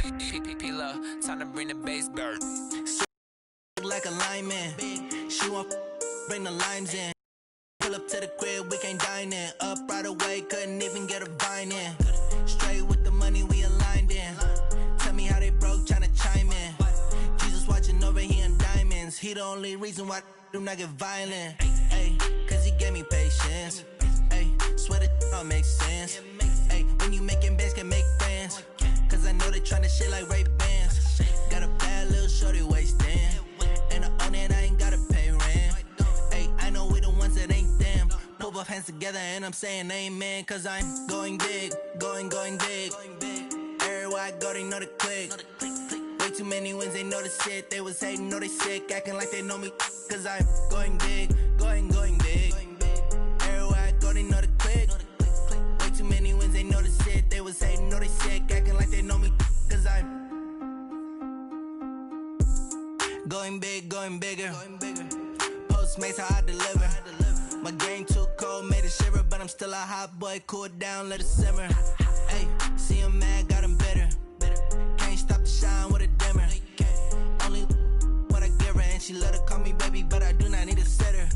Time to bring the bass bird. Like a lineman, she won't bring the limes in. Pull up to the crib, we can't dine in. Up right away, couldn't even get a vine in. Straight with the money, we aligned in. Tell me how they broke, tryna chime in. Jesus watching over, he in diamonds. He the only reason why I do not get violent. Ay, cause he gave me patience. Ay, swear that all makes sense. Ay, when you making bands, can make friends. Cause I know they tryna shit like Ray-Bans. Got a bad little shorty wasting. And I own it, I ain't gotta pay rent. Ay, I know we the ones that ain't them. Put both hands together and I'm saying amen. Cause I'm going big, going big. Everywhere I go, they know the click. Way too many wins, they know the shit. They was hating, know they sick, acting like they know me. Cause I'm going big, going big. Everywhere I go, they know the click. Way too many wins, they know the shit. They was hating, know they sick, acting like they know me. Cause I'm going big, going bigger. Postmates how I deliver. My game too cold, made it shiver, but I'm still a hot boy. Cool down, let it simmer. Hey, see him mad, got him bitter. Can't stop the shine with a dimmer. Only what I give her, and she let her call me baby, but I do not need a sitter.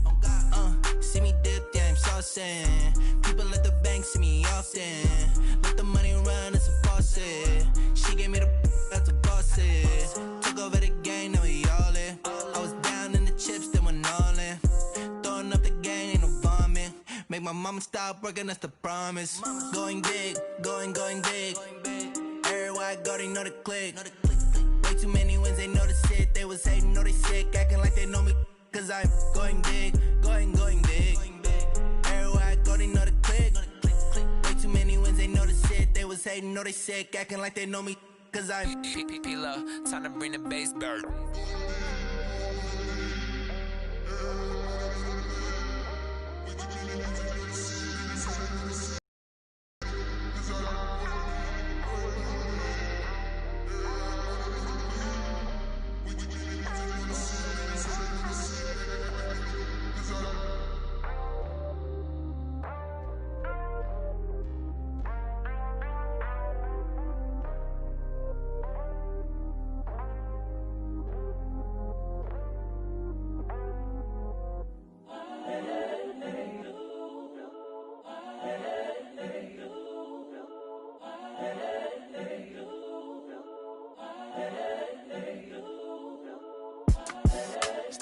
See me dip, yeah, I'm saucing. People at the bank see me often. Let the money run, it's a faucet. She gave me the that's a boss it. Took over the game, now we all in. I was down in the chips, then went all in. Throwing up the gang, ain't no vomit. Make my mama stop working, that's the promise. Going big, going big. Everywhere I go, they know the click. Way too many wins, they know the shit. They was hating, know they sick, acting like they know me. Cause I'm going big, going big. Everywhere I go, they know the click. Way too many wins, they know the shit. They was hating, know they sick, acting like they know me. Cause I'm time to bring the bass bird.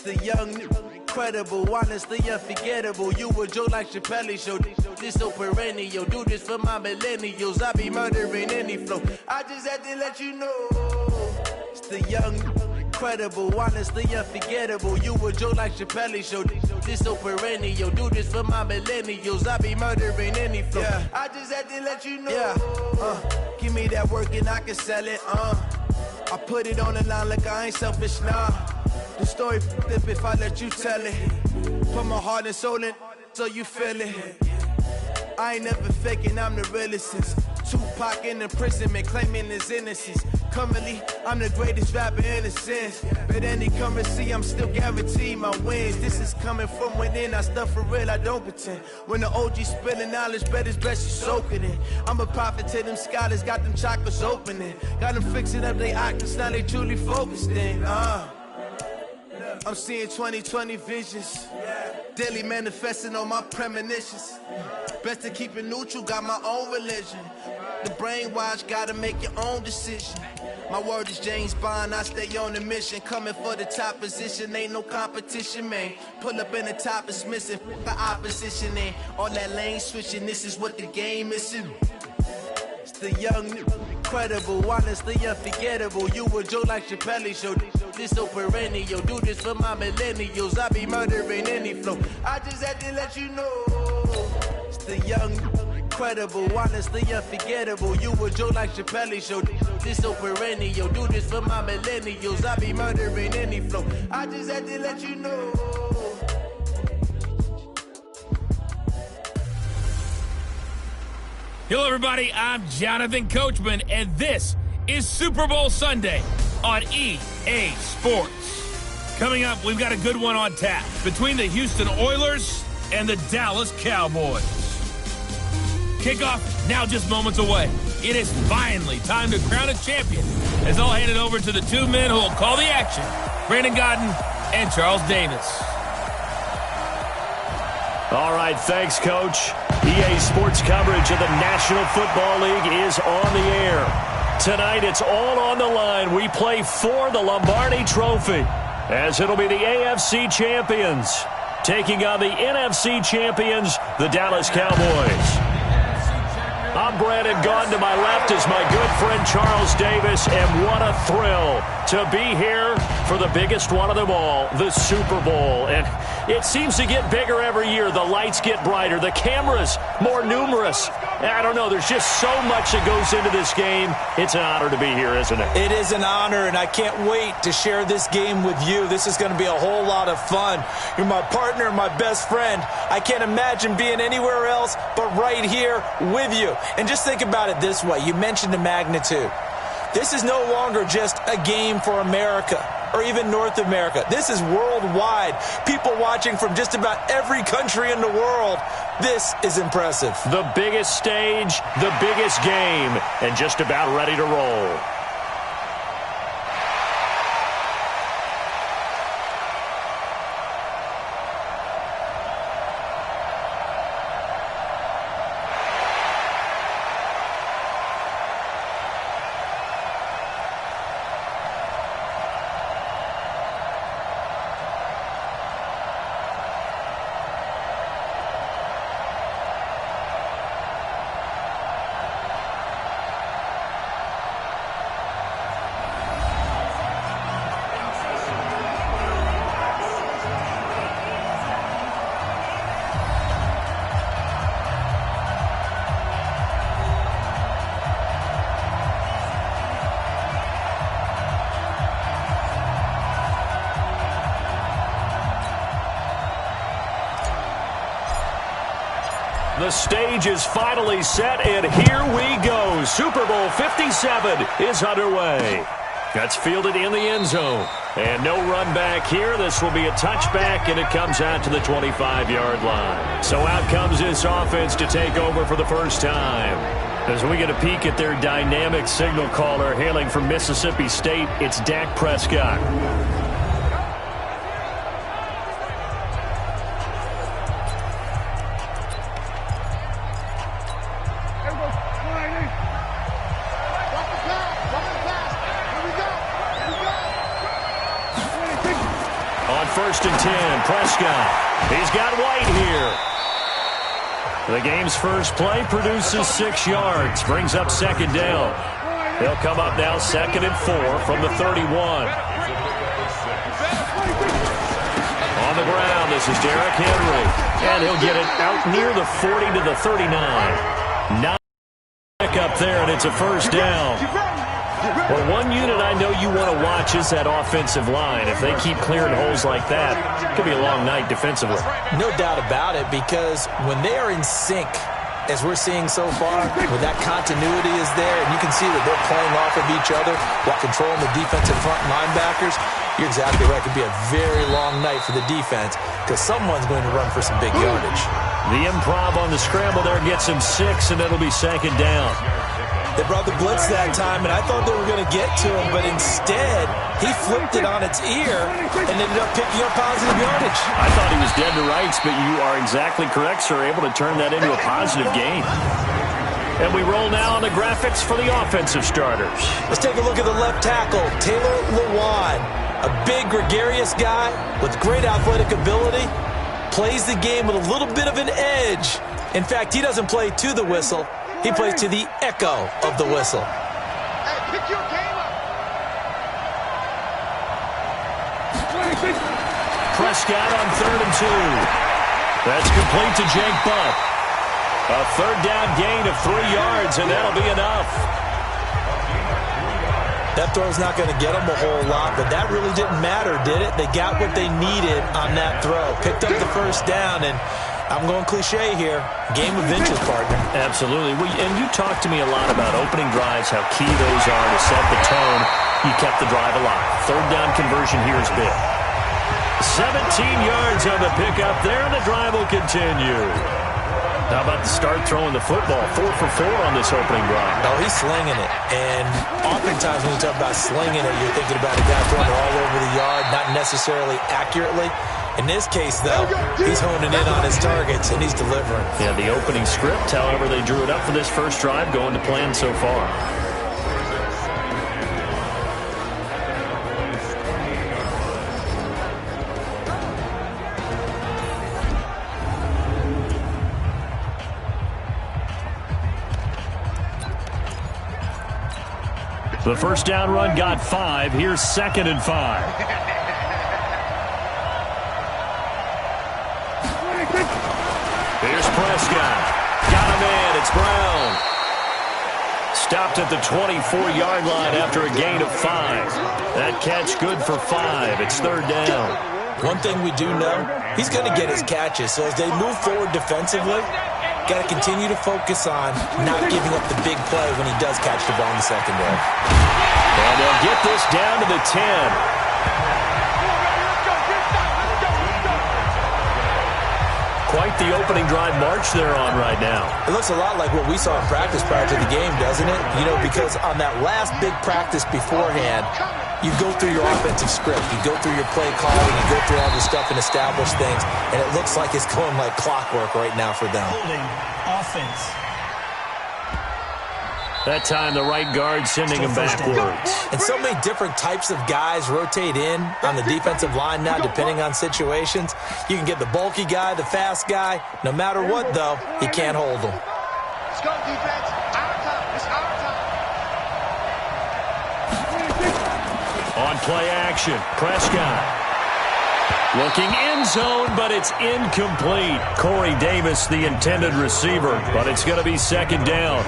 The young, incredible, honestly unforgettable. You a joke like Chappelle show. This so perennial. Do this for my millennials. I be murdering any flow. I just had to let you know. It's the young, incredible, honestly unforgettable. You a joke like Chappelle show. This so perennial. Do this for my millennials. I be murdering any flow. Yeah. I just had to let you know. Yeah. Give me that work and I can sell it. I put it on the line like I ain't selfish, nah. The story flip if I let you tell it. Put my heart and soul in so you feel it. I ain't never faking, I'm the realest since Tupac in imprisonment, claiming his innocence. Currently, I'm the greatest rapper in a sense. But any currency, I'm still guaranteed my wins. This is coming from within, I stuff for real, I don't pretend. When the OG spilling knowledge, bet it's best you soak it in. I'm a prophet to them scholars, got them chakras opening. Got them fixing up they octaves, now they truly focused in. I'm seeing 2020 visions. Daily manifesting on my premonitions. Best to keep it neutral, got my own religion. The brainwash, gotta make your own decision. My word is James Bond, I stay on the mission. Coming for the top position, ain't no competition, man. Pull up in the top, it's missing, the opposition ain't. All that lane switching, this is what the game is. It's the young, incredible, honestly unforgettable. You a joke like Chappelle show. This so perennial. Do this for my millennials. I be murdering any flow. I just had to let you know. It's the young, incredible, honestly unforgettable. You a joke like Chappelle show. This so perennial. Do this for my millennials. I be murdering any flow. I just had to let you know. Hello, everybody. I'm Jonathan Coachman, and this is Super Bowl Sunday on EA Sports. Coming up, we've got a good one on tap between the Houston Oilers and the Dallas Cowboys. Kickoff now just moments away. It is finally time to crown a champion as I'll hand it over to the two men who will call the action, Brandon Godden and Charles Davis. All right, thanks, Coach. EA Sports coverage of the National Football League is on the air. Tonight, it's all on the line. We play for the Lombardi Trophy, as it'll be the AFC champions taking on the NFC champions, the Dallas Cowboys. I'm Brandon Gaudin. To my left is my good friend Charles Davis, and what a thrill to be here for the biggest one of them all, the Super Bowl. And it seems to get bigger every year. The lights get brighter, the cameras more numerous. I don't know, there's just so much that goes into this game. It's an honor to be here, isn't it? It is an honor, and I can't wait to share this game with you. This is going to be a whole lot of fun. You're my partner, my best friend. I can't imagine being anywhere else but right here with you. And just think about it this way. You mentioned the magnitude. This is no longer just a game for America or even North America. This is worldwide. People watching from just about every country in the world. This is impressive. The biggest stage, the biggest game, and just about ready to roll. The stage is finally set, and here we go. Super Bowl 57 is underway. That's fielded in the end zone. And no run back here. This will be a touchback, and it comes out to the 25-yard line. So out comes this offense to take over for the first time. As we get a peek at their dynamic signal caller hailing from Mississippi State, it's Dak Prescott. First and 10, Prescott. He's got White here. The game's first play produces 6 yards, brings up second down. They'll come up now 2nd and 4 from the 31. On the ground, this is Derrick Henry. And he'll get it out near the 40 to the 39. Not pick up there, and it's a first down. Well, one unit I know you want to watch is that offensive line. If they keep clearing holes like that, it could be a long night defensively. No doubt about it, because when they are in sync, as we're seeing so far, when that continuity is there, and you can see that they're playing off of each other while controlling the defensive front linebackers, you're exactly right. It could be a very long night for the defense because someone's going to run for some big yardage. The improv on the scramble there gets him 6, and it'll be second down. They brought the blitz that time, and I thought they were going to get to him, but instead, he flipped it on its ear and ended up picking up positive yardage. I thought he was dead to rights, but you are exactly correct, sir, able to turn that into a positive gain. And we roll now on the graphics for the offensive starters. Let's take a look at the left tackle, Taylor Lewan. A big, gregarious guy with great athletic ability. Plays the game with a little bit of an edge. In fact, he doesn't play to the whistle. He plays to the echo of the whistle. Hey, pick your game up. Prescott on 3rd and 2. That's complete to Jake Butt. A third down gain of 3 yards, and that'll be enough. That throw's not going to get them a whole lot, but that really didn't matter, did it? They got what they needed on that throw. Picked up the first down, and I'm going cliche here. Game of inches, partner. Absolutely. And you talked to me a lot about opening drives, how key those are to set the tone. You kept the drive alive. Third down conversion here is big. 17 yards on the pickup there, and the drive will continue. How about the start throwing the football? 4 for 4 on this opening drive. Oh, he's slinging it. And oftentimes when you talk about slinging it, you're thinking about a guy throwing it all over the yard, not necessarily accurately. In this case, though, he's honing in on his targets, and he's delivering. Yeah, the opening script, however, they drew it up for this first drive, going to plan so far. The first down run got 5. Here's 2nd and 5. Here's Prescott. Got him in. It's Brown. Stopped at the 24-yard line after a gain of 5. That catch good for 5. It's 3rd down. One thing we do know, he's going to get his catches. So as they move forward defensively, got to continue to focus on not giving up the big play when he does catch the ball in the secondary. And they'll get this down to the 10. Quite the opening drive march they're on right now. It looks a lot like what we saw in practice prior to the game, doesn't it? You know, because on that last big practice beforehand, you go through your offensive script, you go through your play calling, you go through all this stuff and establish things, and it looks like it's going like clockwork right now for them. Holding offense. That time the right guard sending him backwards. And so many different types of guys rotate in on the defensive line now, depending on situations. You can get the bulky guy, the fast guy. No matter what, though, he can't hold them. Let's go, defense. Our time. It's our time. On play action, Prescott. Looking end zone, but it's incomplete. Corey Davis, the intended receiver, but it's going to be 2nd down.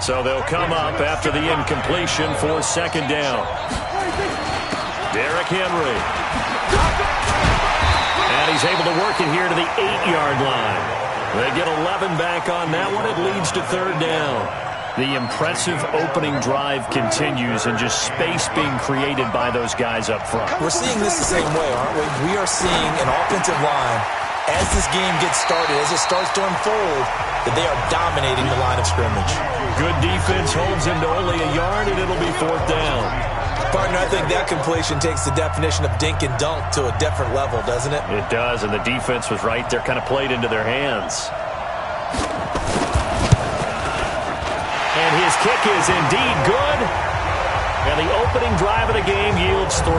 So they'll come up after the incompletion for 2nd down. Derrick Henry. And he's able to work it here to the 8-yard line. They get 11 back on that one. It leads to 3rd down. The impressive opening drive continues, and just space being created by those guys up front. We're seeing this the same way, aren't we? We are seeing an offensive line, as this game gets started, as it starts to unfold, that they are dominating the line of scrimmage. Good defense holds him to only a yard, and it'll be 4th down. Partner, I think that completion takes the definition of dink and dunk to a different level, doesn't it? It does, and the defense was right there, kind of played into their hands. And his kick is indeed good. And the opening drive of the game yields 3.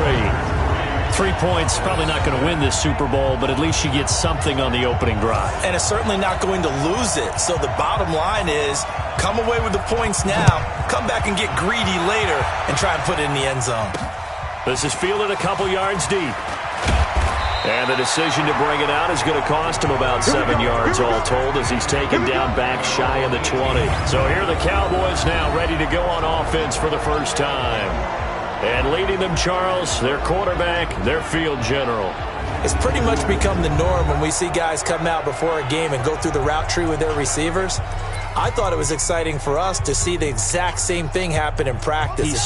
3 points, probably not going to win this Super Bowl, but at least you get something on the opening drive. And it's certainly not going to lose it. So the bottom line is, come away with the points now, come back and get greedy later, and try and put it in the end zone. This is fielded a couple yards deep. And the decision to bring it out is going to cost him about 7 yards all told, as he's taken down back shy of the 20. So here are the Cowboys now ready to go on offense for the first time. And leading them, Charles, their quarterback, their field general. It's pretty much become the norm when we see guys come out before a game and go through the route tree with their receivers. I thought it was exciting for us to see the exact same thing happen in practice. He's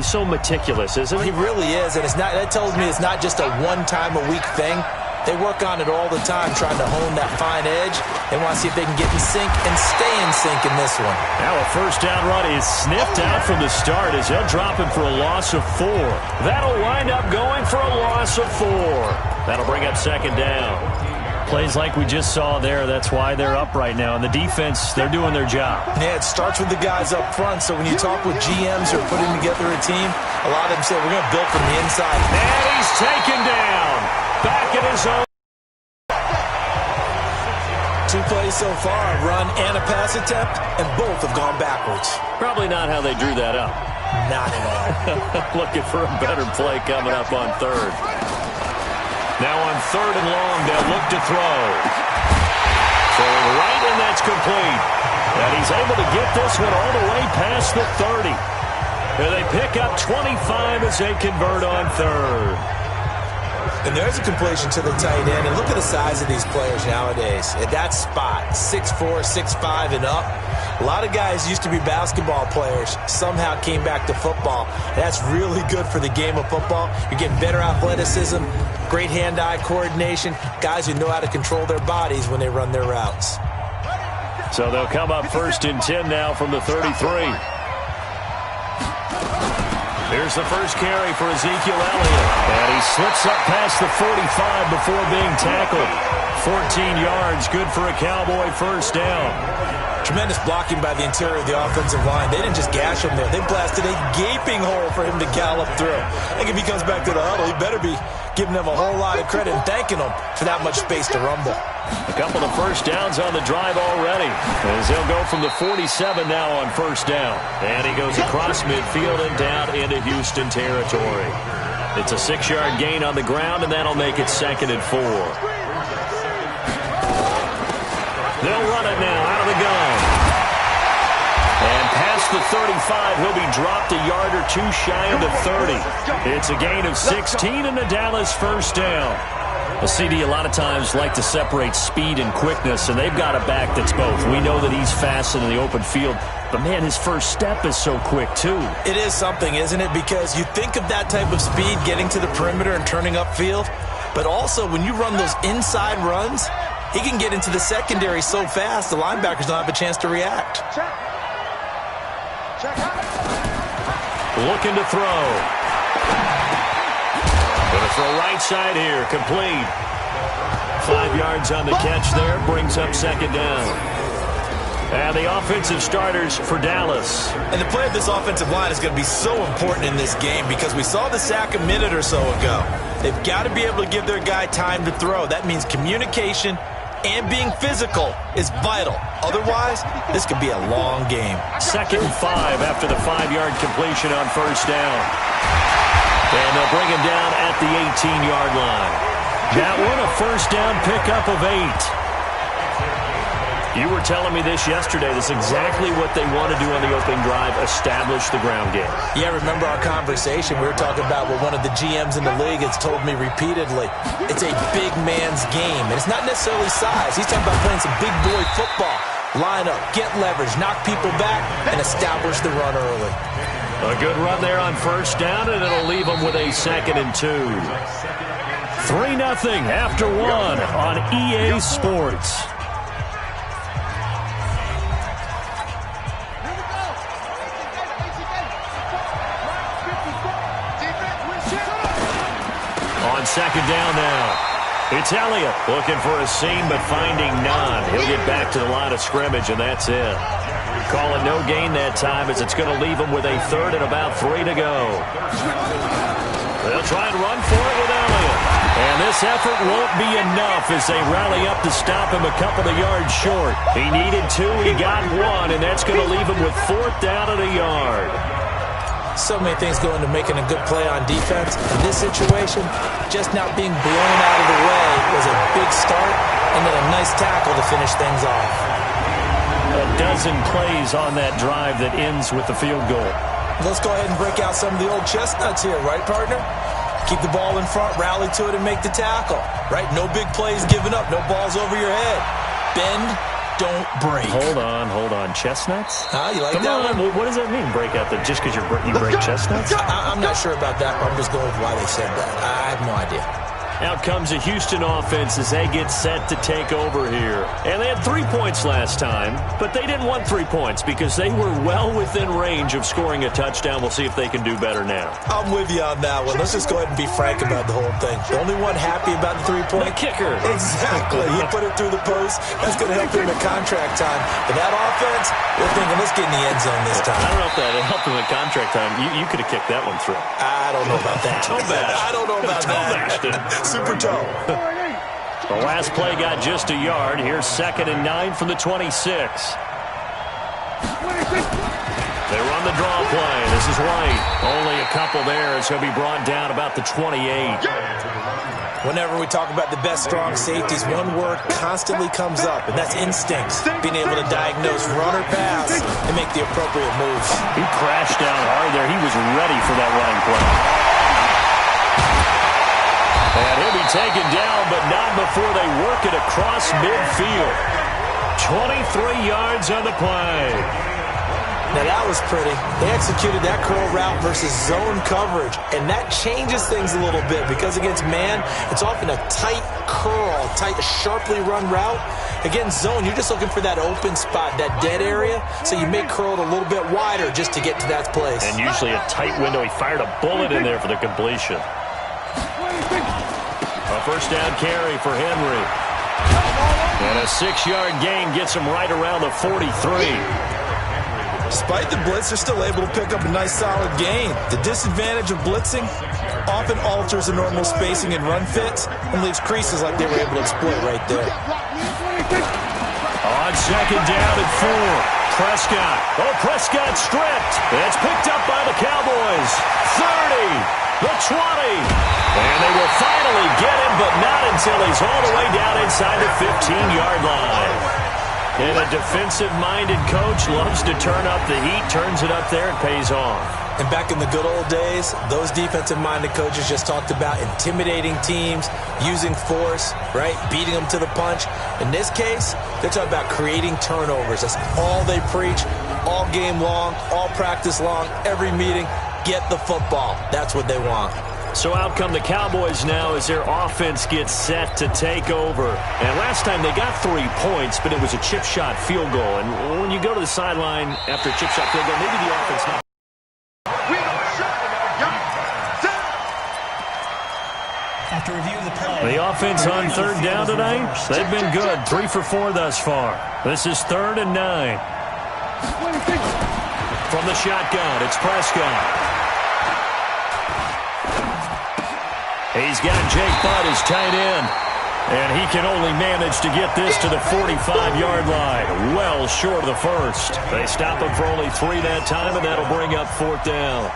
so meticulous, isn't he? He really is, and that tells me it's not just a one-time-a-week thing. They work on it all the time, trying to hone that fine edge. They want to see if they can get in sync and stay in sync in this one. Now a first down run is sniffed out from the start as they'll drop him for a loss of 4. That'll wind up going for a loss of 4. That'll bring up 2nd down. Plays like we just saw there, that's why they're up right now. And the defense, they're doing their job. Yeah, it starts with the guys up front. So when you talk with GMs who are putting together a team, a lot of them say, we're going to build from the inside. And he's taken down. Back in his own. 2 plays so far, a run and a pass attempt, and both have gone backwards. Probably not how they drew that up. Not at all. Looking for a better play coming up on 3rd. Now on 3rd and long, they'll look to throw. Throwing right, and that's complete. And he's able to get this one all the way past the 30. And they pick up 25 as they convert on 3rd. And there's a completion to the tight end. And look at the size of these players nowadays. At that spot, 6'4", 6'5", and up. A lot of guys used to be basketball players, somehow came back to football. And that's really good for the game of football. You're getting better athleticism, great hand-eye coordination, guys who know how to control their bodies when they run their routes. So they'll come up 1st and 10 now from the 33. Here's the first carry for Ezekiel Elliott. And he slips up past the 45 before being tackled. 14 yards, good for a Cowboy first down. Tremendous blocking by the interior of the offensive line. They didn't just gash him there. They blasted a gaping hole for him to gallop through. I think if he comes back to the huddle, he better be giving them a whole lot of credit and thanking them for that much space to rumble. A couple of first downs on the drive already, as he'll go from the 47 now on first down. And he goes across midfield and down into Houston territory. It's a 6-yard gain on the ground, and that'll make it 2nd and 4. They'll run it now out of the gun. And past the 35, he'll be dropped a yard or two shy of the 30. It's a gain of 16 and the Dallas first down. A CD a lot of times like to separate speed and quickness, and they've got a back that's both. We know that he's fast in the open field, but man, his first step is so quick too. It is something, isn't it? Because you think of that type of speed getting to the perimeter and turning upfield, but also when you run those inside runs, he can get into the secondary so fast, the linebackers don't have a chance to react. Looking to throw. Going to throw right side here, complete. 5 yards on the catch there, brings up 2nd down. And the offensive starters for Dallas. And the play of this offensive line is going to be so important in this game because we saw the sack a minute or so ago. They've got to be able to give their guy time to throw. That means communication and being physical is vital. Otherwise, this could be a long game. 2nd and 5 after the 5-yard completion on first down. And they'll bring him down at the 18-yard line. That one a first down pickup of 8. You were telling me this yesterday. This is exactly what they want to do on the opening drive, establish the ground game. Yeah, remember our conversation? We were talking about what one of the GMs in the league has told me repeatedly. It's a big man's game, and it's not necessarily size. He's talking about playing some big boy football. Line up, get leverage, knock people back, and establish the run early. A good run there on first down, and it'll leave them with a 2nd and 2. 3-0 after 1 on EA Sports. On 2nd down now. It's Elliott looking for a seam but finding none. He'll get back to the line of scrimmage, and that's it. Calling no gain that time as it's going to leave him with a 3rd and about 3 to go. They'll try and run for it with Elliott. And this effort won't be enough as they rally up to stop him a couple of yards short. He needed 2, he got 1, and that's going to leave him with 4th down and a yard. So many things go into making a good play on defense. In this situation, just not being blown out of the way was a big start, and then a nice tackle to finish things off. A dozen plays on that drive that ends with the field goal. Let's go ahead and break out some of the old chestnuts here, right, partner? Keep the ball in front, rally to it, and make the tackle, right? No big plays given up, no balls over your head. Bend, don't break. Hold on. Chestnuts? You like Come that on. one? What does that mean, break out? Just because you break chestnuts? I'm not sure about that, but I'm just going with why they said that. I have no idea. Out comes a Houston offense as they get set to take over here. And they had 3 points last time, but they didn't want 3 points because they were well within range of scoring a touchdown. We'll see if they can do better now. I'm with you on that one. Let's just go ahead and be frank about the whole thing. The only one happy about the 3-point? The kicker. Exactly. He put it through the post. That's going to help him at contract time. But that offense, they're thinking, let's get in the end zone this time. I don't know if that helped him at contract time. You could have kicked that one through. I don't know about that. I don't know about that. Super toe. The last play got just a yard. Here's 2nd and 9 from the 26. They run the draw play. This is White. Only a couple there as he'll be brought down about the 28. Whenever we talk about the best strong safeties, one word constantly comes up, and that's instincts. Being able to diagnose run or pass and make the appropriate moves. He crashed down hard there. He was ready for that running play. And he'll be taken down, but not before they work it across midfield. 23 yards on the play. Now that was pretty. They executed that curl route versus zone coverage, and that changes things a little bit because against man, it's often a tight curl, tight, sharply run route. Against zone, you're just looking for that open spot, that dead area, so you may curl it a little bit wider just to get to that place. And usually a tight window. He fired a bullet in there for the completion. A first down carry for Henry. And a 6-yard gain gets him right around the 43. Despite the blitz, they're still able to pick up a nice solid gain. The disadvantage of blitzing often alters the normal spacing and run fits and leaves creases like they were able to exploit right there. On second down and 4. Prescott. Oh, Prescott stripped. It's picked up by the Cowboys. 30. The 20. And they will finally get him, but not until he's all the way down inside the 15-yard line. And a defensive-minded coach loves to turn up the heat, turns it up there, and pays off. And back in the good old days, those defensive-minded coaches just talked about intimidating teams, using force, right, beating them to the punch. In this case, they're talking about creating turnovers. That's all they preach, all game long, all practice long, every meeting. Get the football. That's what they want. So out come the Cowboys now as their offense gets set to take over. And last time they got 3 points, but it was a chip shot field goal. And when you go to the sideline after a chip shot field goal, maybe the offense not. After review of the play. The offense on third down tonight, they've been good. 3 for 4 thus far. This is 3rd and 9. From the shotgun, it's Prescott. He's got Jake Butt as tight end, and he can only manage to get this to the 45-yard line, well short of the first. They stop him for only 3 that time, and that'll bring up 4th down.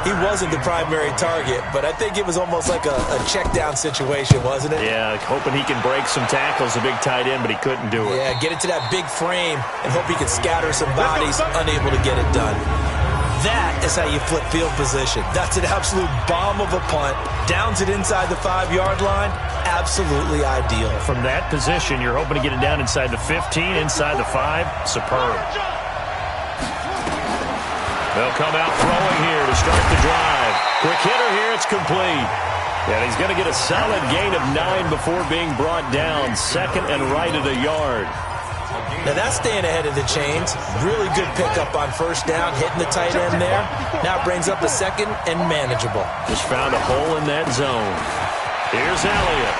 He wasn't the primary target, but I think it was almost like a check-down situation, wasn't it? Yeah, hoping he can break some tackles, a big tight end, but he couldn't do it. Yeah, get it to that big frame and hope he can scatter some bodies, unable to get it done. That is how you flip field position. That's an absolute bomb of a punt. Downs it inside the 5-yard line. Absolutely ideal. From that position, you're hoping to get it down inside the 15, inside the 5. Superb. They'll come out throwing here to start the drive. Quick hitter here, it's complete. And he's going to get a solid gain of 9 before being brought down. 2nd and right at a yard. Now that's staying ahead of the chains. Really good pickup on first down, hitting the tight end there. Now it brings up the 2nd and manageable. Just found a hole in that zone. Here's Elliott.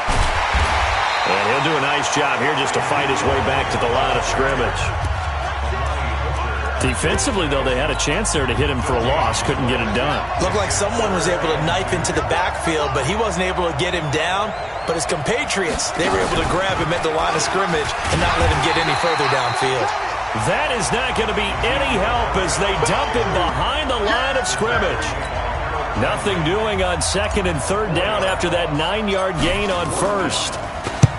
And he'll do a nice job here just to fight his way back to the line of scrimmage. Defensively, though, they had a chance there to hit him for a loss. Couldn't get it done. Looked like someone was able to knife into the backfield, but he wasn't able to get him down. But his compatriots, they were able to grab him at the line of scrimmage and not let him get any further downfield. That is not going to be any help as they dump him behind the line of scrimmage. Nothing doing on 2nd and 3rd down after that 9-yard gain on first.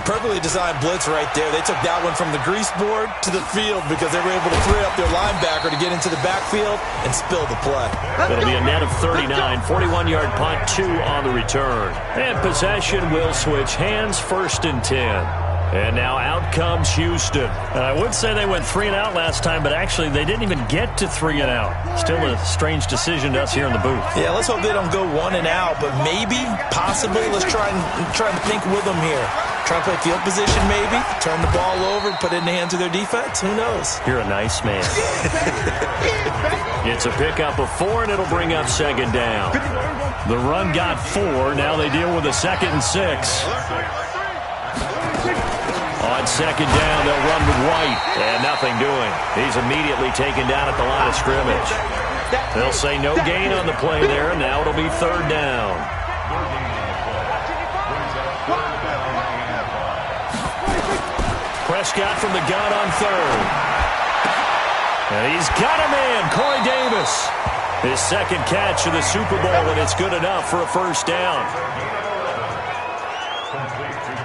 Perfectly designed blitz right there. They took that one from the grease board to the field because they were able to free up their linebacker to get into the backfield and spill the play. It'll be a net of 39, 41-yard punt, 2 on the return. And possession will switch hands, 1st and 10. And now out comes Houston. I would say they went 3 and out last time, but actually they didn't even get to 3 and out. Still a strange decision to us here in the booth. Yeah, let's hope they don't go 1 and out, but maybe, possibly, let's try and think with them here. Try and play field position maybe, turn the ball over, put it in the hands of their defense. Who knows? You're a nice man. It's a pickup of 4, and it'll bring up 2nd down. The run got 4. Now they deal with a 2nd and 6. On 2nd down, they'll run with White, and nothing doing. He's immediately taken down at the line of scrimmage. They'll say no gain on the play there, and now it'll be 3rd down. Prescott from the gun on 3rd. And he's got him in, Corey Davis. His 2nd catch of the Super Bowl, and it's good enough for a 1st down.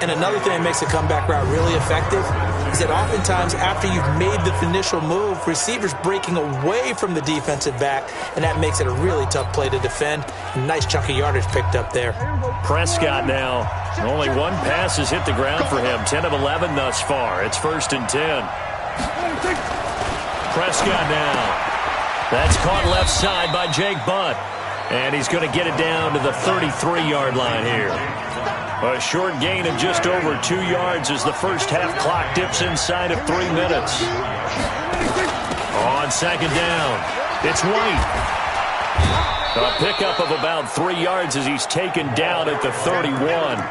And another thing that makes a comeback route really effective is that oftentimes after you've made the initial move, receivers breaking away from the defensive back, and that makes it a really tough play to defend. A nice chunk of yardage picked up there. Prescott now. Only 1 pass has hit the ground for him. 10 of 11 thus far. It's 1st and 10. Prescott now. That's caught left side by Jake Butt. And he's going to get it down to the 33-yard line here. A short gain of just over 2 yards as the first half clock dips inside of 3 minutes. On second down, it's White. A pickup of about 3 yards as he's taken down at the 31.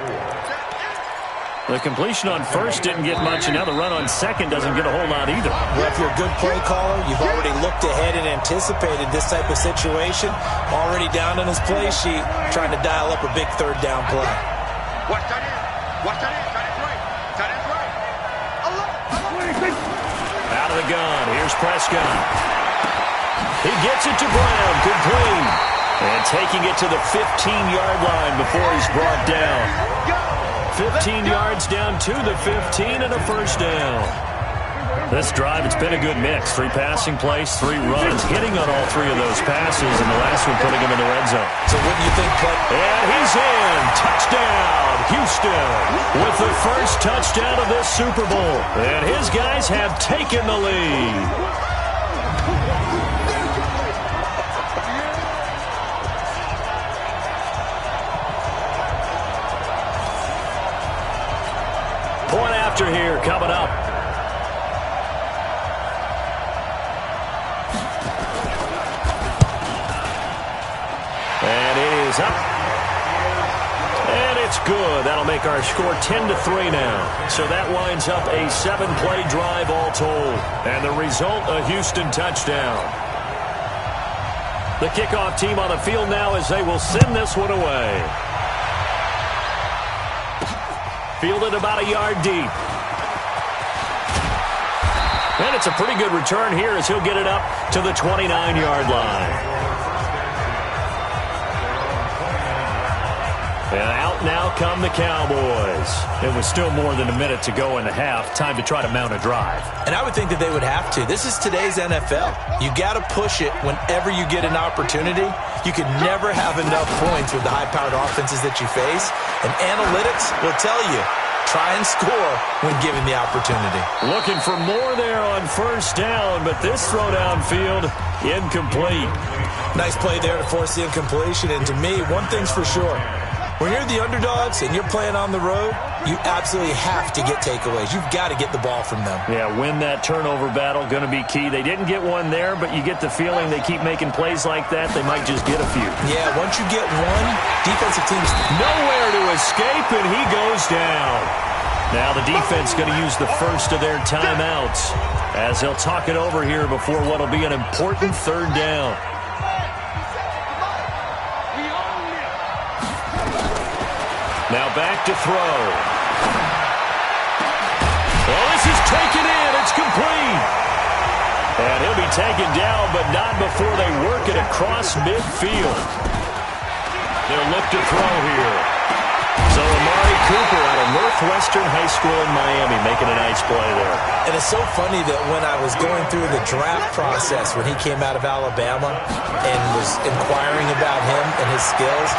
The completion on first didn't get much, and now the run on second doesn't get a whole lot either. Well, if you're a good play caller, you've already looked ahead and anticipated this type of situation. Already down on his play sheet, trying to dial up a big third down play. Watch that in. Watch that in. That is right. That is right. Out of the gun. Here's Prescott. He gets it to Brown. Complete. And taking it to the 15-yard line before he's brought down. 15 yards down to the 15 and a first down. This drive, it's been a good mix. 3 passing plays, 3 runs, hitting on all 3 of those passes, and the last one putting him in the red zone. So what do you think, And he's in. Touchdown, Houston, with the first touchdown of this Super Bowl. And his guys have taken the lead. Point after here coming up. And it is up. And it's good. That'll make our score 10-3 now. So that winds up a 7-play drive all told. And the result, a Houston touchdown. The kickoff team on the field now as they will send this one away. Fielded about a yard deep. And it's a pretty good return here as he'll get it up to the 29-yard line. And out now come the Cowboys. It was still more than a minute to go in the half. Time to try to mount a drive. And I would think that they would have to. This is today's NFL. You got to push it whenever you get an opportunity. You can never have enough points with the high-powered offenses that you face. And analytics will tell you, try and score when given the opportunity. Looking for more there on first down, but this throw downfield, incomplete. Nice play there to force the incompletion. And to me, one thing's for sure. When you're the underdogs and you're playing on the road, you absolutely have to get takeaways. You've got to get the ball from them. Yeah, win that turnover battle, going to be key. They didn't get one there, but you get the feeling they keep making plays like that, they might just get a few. Yeah, once you get one, defensive teams nowhere to escape, and he goes down. Now the defense going to use the first of their timeouts as they'll talk it over here before what will be an important third down. Now back to throw. Well, this is taken in. It's complete. And he'll be taken down, but not before they work it across midfield. They'll look to throw here. So Amari Cooper out of Northwestern High School in Miami making a nice play there. And it's so funny that when I was going through the draft process when he came out of Alabama and was inquiring about him and his skills,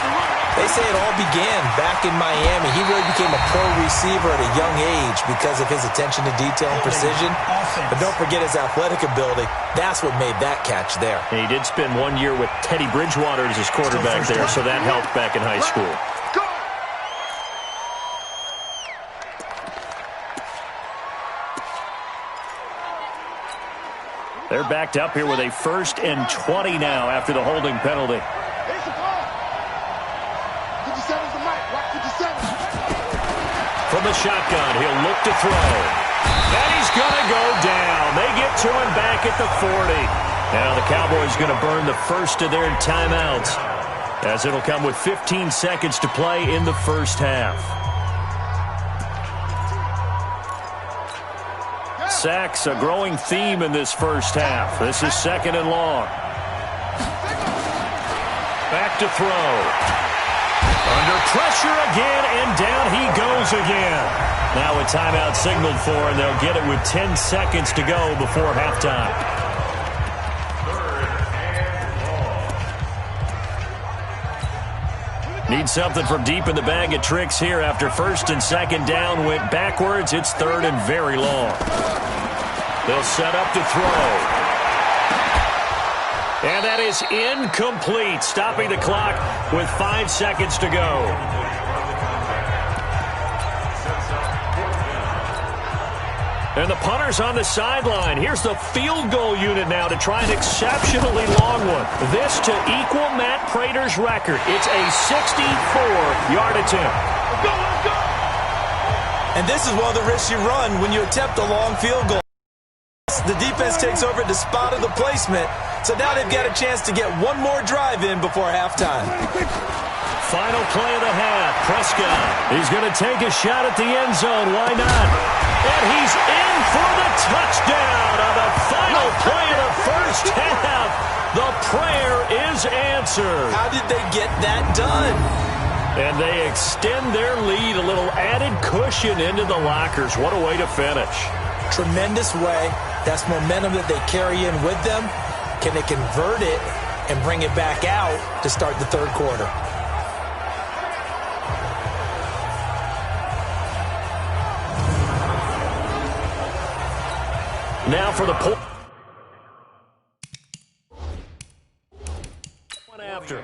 they say it all began back in Miami. He really became a pro receiver at a young age because of his attention to detail and precision. But don't forget his athletic ability. That's what made that catch there. And he did spend 1 year with Teddy Bridgewater as his quarterback there, so that helped back in high school. They're backed up here with a 1st and 20 now after the holding penalty. From the shotgun, he'll look to throw. And he's going to go down. They get to him back at the 40. Now the Cowboys going to burn the first of their timeouts as it'll come with 15 seconds to play in the first half. Sacks, a growing theme in this first half. This is 2nd and long. Back to throw. Under pressure again, and down he goes again. Now a timeout signaled for, and they'll get it with 10 seconds to go before halftime. Need something from deep in the bag of tricks here after 1st and 2nd down went backwards. It's 3rd and very long. They'll set up to throw. And that is incomplete, stopping the clock with 5 seconds to go. And the punter's on the sideline. Here's the field goal unit now to try an exceptionally long one. This to equal Matt Prater's record. It's a 64-yard attempt. Let's go, let's go! And this is one of the risks you run when you attempt a long field goal. The defense takes over at the spot of the placement, so now they've got a chance to get one more drive in before halftime. Final play of the half. Prescott. He's going to take a shot at the end zone. Why not? And he's in for the touchdown on the final play of the first half. The prayer is answered. How did they get that done? And they extend their lead, a little added cushion into the lockers. What a way to finish. Tremendous way. That's momentum that they carry in with them. Can they convert it and bring it back out to start the third quarter? Now for the point after.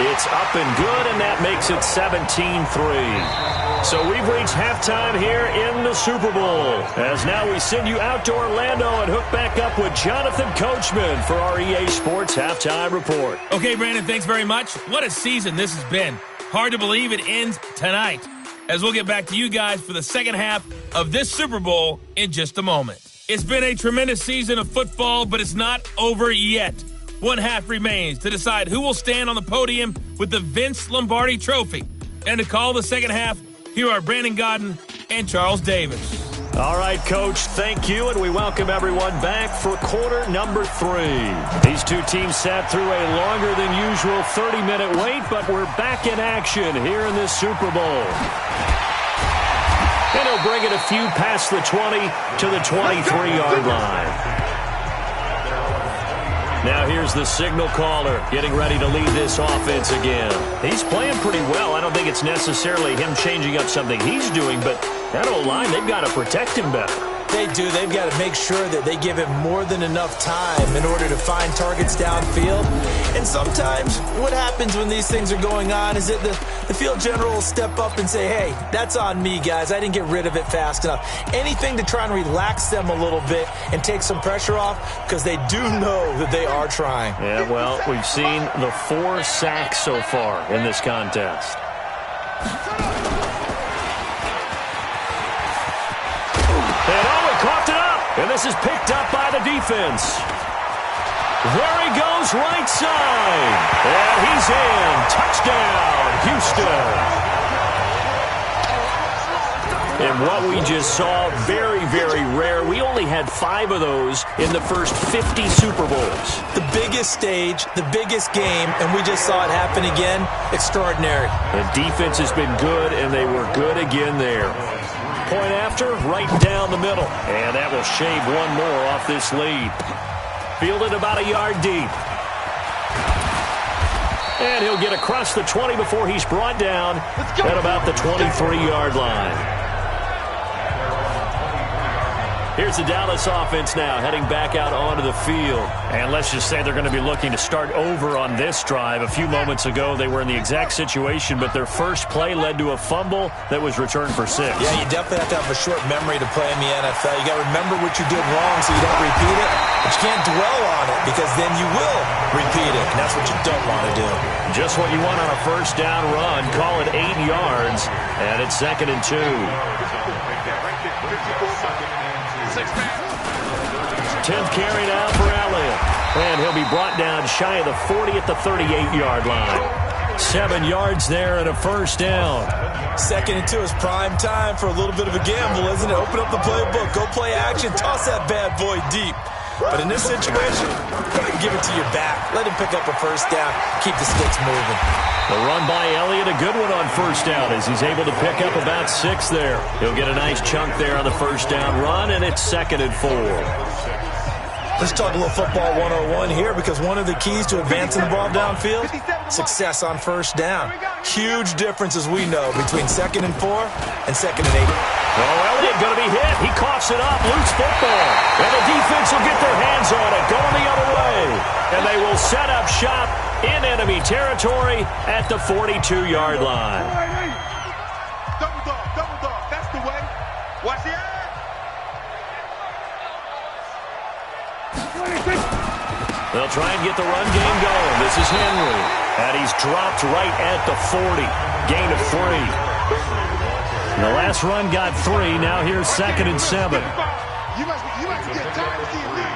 It's up and good, and that makes it 17-3. So we've reached halftime here in the Super Bowl. As now we send you out to Orlando and hook back up with Jonathan Coachman for our EA Sports Halftime Report. Okay, Brandon, thanks very much. What a season this has been. Hard to believe it ends tonight, as we'll get back to you guys for the second half of this Super Bowl in just a moment. It's been a tremendous season of football, but it's not over yet. One half remains to decide who will stand on the podium with the Vince Lombardi Trophy. And to call the second half, here are Brandon Godden and Charles Davis. All right, Coach, thank you, and we welcome everyone back for quarter number 3. These two teams sat through a longer than usual 30-minute wait, but we're back in action here in this Super Bowl. And he'll bring it a few past the 20 to the 23-yard line. Now here's the signal caller getting ready to lead this offense again. He's playing pretty well. I don't think it's necessarily him changing up something he's doing, but that O-line, they've got to protect him better. They do. They've got to make sure that they give him more than enough time in order to find targets downfield. And sometimes what happens when these things are going on is that the field general will step up and say, hey, that's on me, guys. I didn't get rid of it fast enough. Anything to try and relax them a little bit and take some pressure off, because they do know that they are trying. Yeah, well, we've seen the 4 sacks so far in this contest. Coughed it up, and this is picked up by the defense. There he goes, right side. And he's in. Touchdown, Houston. And what we just saw, very, very rare. We only had 5 of those in the first 50 Super Bowls. The biggest stage, the biggest game, and we just saw it happen again. Extraordinary. The defense has been good, and they were good again there. Point after, right down the middle. And that will shave one more off this lead. Fielded about a yard deep. And he'll get across the 20 before he's brought down at about the 23-yard line. Here's the Dallas offense now, heading back out onto the field. And let's just say they're going to be looking to start over on this drive. A few moments ago, they were in the exact situation, but their first play led to a fumble that was returned for 6. Yeah, you definitely have to have a short memory to play in the NFL. You got to remember what you did wrong so you don't repeat it, but you can't dwell on it, because then you will repeat it, and that's what you don't want to do. Just what you want on a first down run. Call it 8 yards, and it's 2nd and 2. 10th carry now for Elliott. And he'll be brought down shy of the 40 at the 38-yard line. 7 yards there and a first down. 2nd and 2 is prime time for a little bit of a gamble, isn't it? Open up the playbook, go play action, toss that bad boy deep. But in this situation, give it to your back. Let him pick up a first down. Keep the sticks moving. The run by Elliott, a good one on first down as he's able to pick up about 6 there. He'll get a nice chunk there on the first down run, and it's 2nd and 4. Let's talk a little football 101 here, because one of the keys to advancing the ball downfield, success on first down. Huge difference, as we know, between 2nd and 4 and 2nd and 8. Oh, Elliott going to be hit. He coughs it up. Loose football. And the defense will get their hands on it. Going the other way. And they will set up shop in enemy territory at the 42-yard line. Double dog. That's the way. Watch the eye. They'll try and get the run game going. This is Henry. And he's dropped right at the 40. Gain of 3. The last run got 3. Now here's 2nd and 7. You must get tired of seeing me.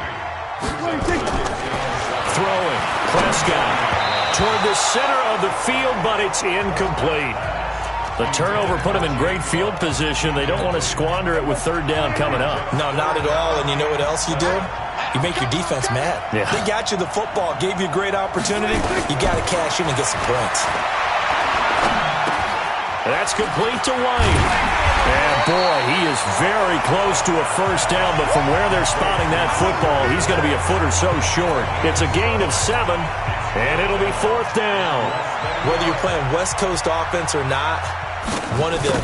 Throwing. Prescott toward the center of the field, but it's incomplete. The turnover put him in great field position. They don't want to squander it with 3rd down coming up. No, not at all. And you know what else you do? You make your defense mad. Yeah. They got you the football, gave you a great opportunity. You got to cash in and get some points. That's complete to White. And boy, he is very close to a 1st down, but from where they're spotting that football, he's going to be a foot or so short. It's a gain of 7, and it'll be 4th down. Whether you're playing West Coast offense or not, one of the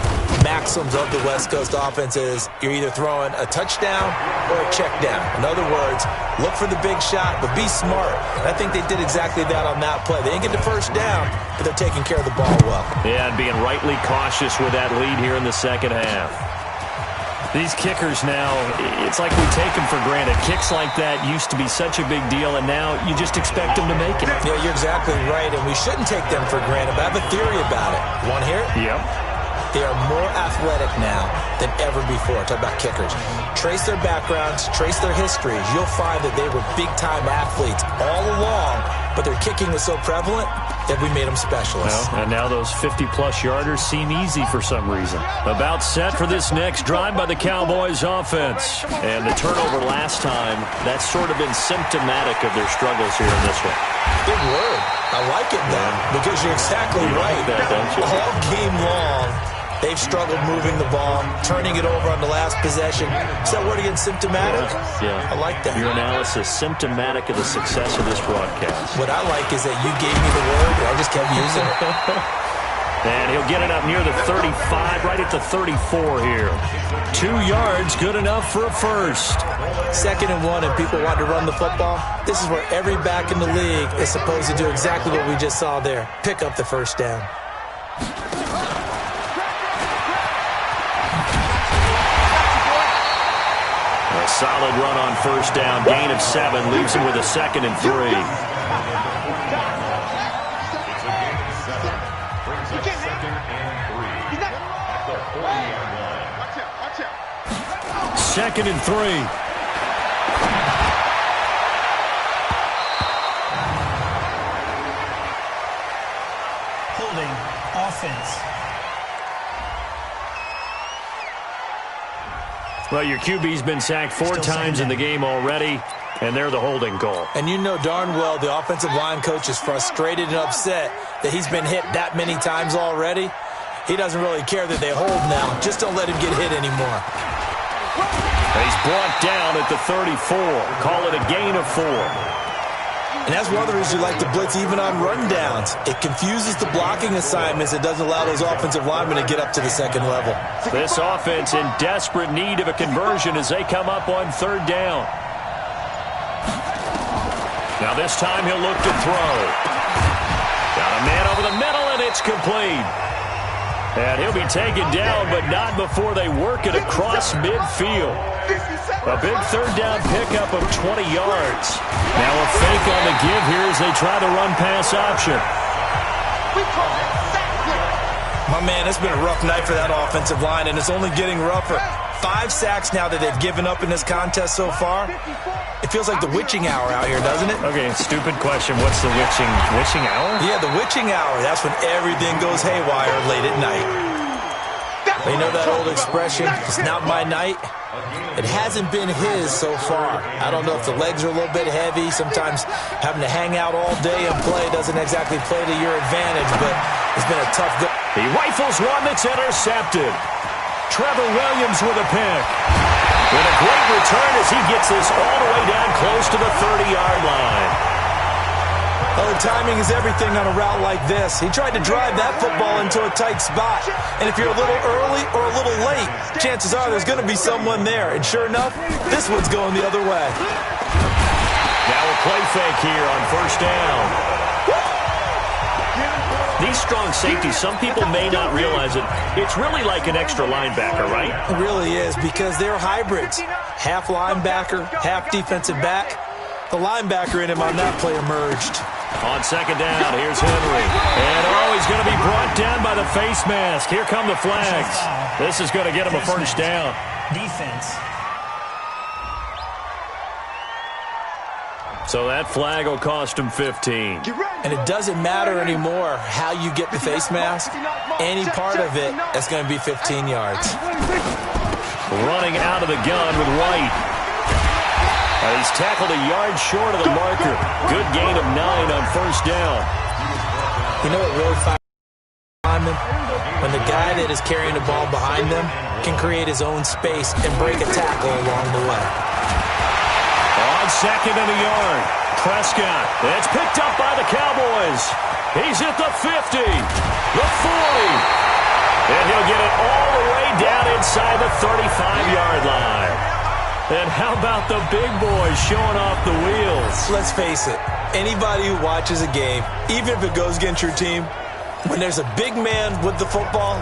maxims of the West Coast offense is you're either throwing a touchdown or a check down. In other words, look for the big shot, but be smart. And I think they did exactly that on that play. They didn't get the 1st down, but they're taking care of the ball well. Yeah, and being rightly cautious with that lead here in the 2nd half. These kickers now, it's like we take them for granted. Kicks like that used to be such a big deal, and now you just expect them to make it. Yeah, you're exactly right, and we shouldn't take them for granted, but I have a theory about it. You want to hear it? Yep. They are more athletic now than ever before. Talk about kickers. Trace their backgrounds, trace their histories. You'll find that they were big-time athletes all along, but their kicking was so prevalent that we made them specialists. Well, and now those 50-plus yarders seem easy for some reason. About set for this next drive by the Cowboys offense. And the turnover last time, that's sort of been symptomatic of their struggles here in this one. Big word. I like it, though, because you're exactly right. Like that, don't you? All game long, they've struggled moving the ball, turning it over on the last possession. Is that word again, symptomatic? Yeah. I like that. Your analysis, symptomatic of the success of this broadcast. What I like is that you gave me the word, and I just kept using it. And he'll get it up near the 35, right at the 34 here. 2 yards, good enough for a 1st. 2nd and 1, and people want to run the football. This is where every back in the league is supposed to do exactly what we just saw there. Pick up the 1st down. A solid run on 1st down. Gain of 7 leaves him with a 2nd and 3. Second and 3. Holding offense. Well, your QB's been sacked 4 times in the game already, and they're the holding call. And you know darn well the offensive line coach is frustrated and upset that he's been hit that many times already. He doesn't really care that they hold now. Just don't let him get hit anymore. He's brought down at the 34. Call it a gain of 4. And that's one of the reasons you like to blitz even on rundowns. It confuses the blocking assignments. It doesn't allow those offensive linemen to get up to the 2nd level. This offense in desperate need of a conversion as they come up on 3rd down. Now this time he'll look to throw. Got a man over the middle, and it's complete. And he'll be taken down, but not before they work it across midfield. A big 3rd down pickup of 20 yards. Now a fake on the give here as they try the run-pass option. My man, it's been a rough night for that offensive line, and it's only getting rougher. 5 sacks now that they've given up in this contest so far. It feels like the witching hour out here, doesn't it? Okay, stupid question. What's the witching hour? Yeah, the witching hour. That's when everything goes haywire late at night. But you know that old expression, it's not my night? It hasn't been his so far. I don't know if the legs are a little bit heavy. Sometimes having to hang out all day and play doesn't exactly play to your advantage, but it's been a tough go. He rifles one that's intercepted. Trevor Williams with a pick. With a great return as he gets this all the way down close to the 30-yard line. Oh, timing is everything on a route like this. He tried to drive that football into a tight spot. And if you're a little early or a little late, chances are there's going to be someone there. And sure enough, this one's going the other way. Now a play fake here on first down. These strong safeties, some people may not realize it. It's really like an extra linebacker, right? It really is, because they're hybrids. Half linebacker, half defensive back. The linebacker in him on that play emerged. On second down, here's Henry. And, he's going to be brought down by the face mask. Here come the flags. This is going to get him a first down. Defense. So that flag will cost him 15. And it doesn't matter anymore how you get the face mask. Any part of it is going to be 15 yards. Running out of the gun with White. He's tackled a yard short of the marker. Good gain of 9 on first down. You know what really fires linemen? When the guy that is carrying the ball behind them can create his own space and break a tackle along the way. On second and a yard, Prescott. It's picked up by the Cowboys. He's at the 50, the 40. And he'll get it all the way down inside the 35-yard line. And how about the big boys showing off the wheels? Let's face it, anybody who watches a game, even if it goes against your team, when there's a big man with the football,